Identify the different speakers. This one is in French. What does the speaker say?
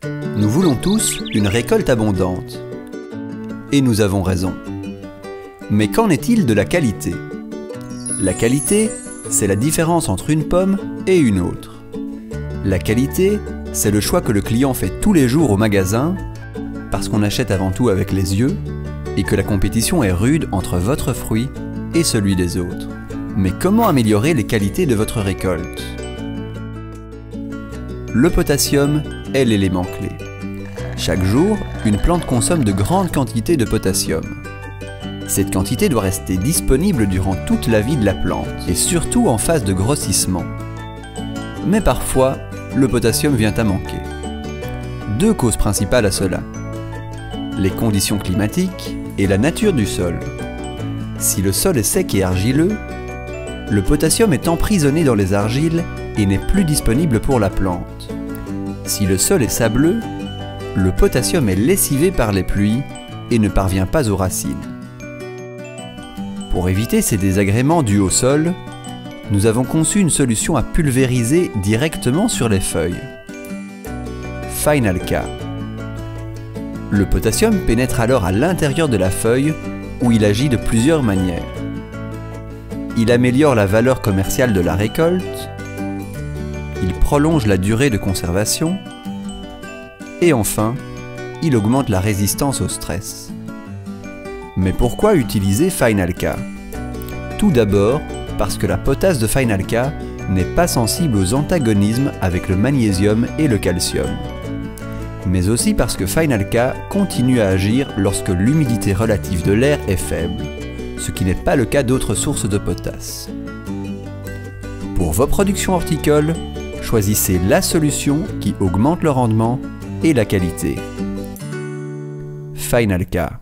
Speaker 1: Nous voulons tous une récolte abondante. Et nous avons raison. Mais qu'en est-il de la qualité? La qualité, c'est la différence entre une pomme et une autre. La qualité, c'est le choix que le client fait tous les jours au magasin, parce qu'on achète avant tout avec les yeux, et que la compétition est rude entre votre fruit et celui des autres. Mais comment améliorer les qualités de votre récolte? Le potassium est l'élément clé. Chaque jour, une plante consomme de grandes quantités de potassium. Cette quantité doit rester disponible durant toute la vie de la plante, et surtout en phase de grossissement. Mais parfois, le potassium vient à manquer. Deux causes principales à cela: les conditions climatiques et la nature du sol. Si le sol est sec et argileux, le potassium est emprisonné dans les argiles et n'est plus disponible pour la plante. Si le sol est sableux, le potassium est lessivé par les pluies et ne parvient pas aux racines. Pour éviter ces désagréments dus au sol, nous avons conçu une solution à pulvériser directement sur les feuilles. Final K. Le potassium pénètre alors à l'intérieur de la feuille où il agit de plusieurs manières. Il améliore la valeur commerciale de la récolte, il prolonge la durée de conservation et enfin, il augmente la résistance au stress. Mais pourquoi utiliser Final K? Tout d'abord parce que la potasse de Final K n'est pas sensible aux antagonismes avec le magnésium et le calcium. Mais aussi parce que Final K continue à agir lorsque l'humidité relative de l'air est faible, ce qui n'est pas le cas d'autres sources de potasse. Pour vos productions horticoles, choisissez la solution qui augmente le rendement et la qualité. Final K.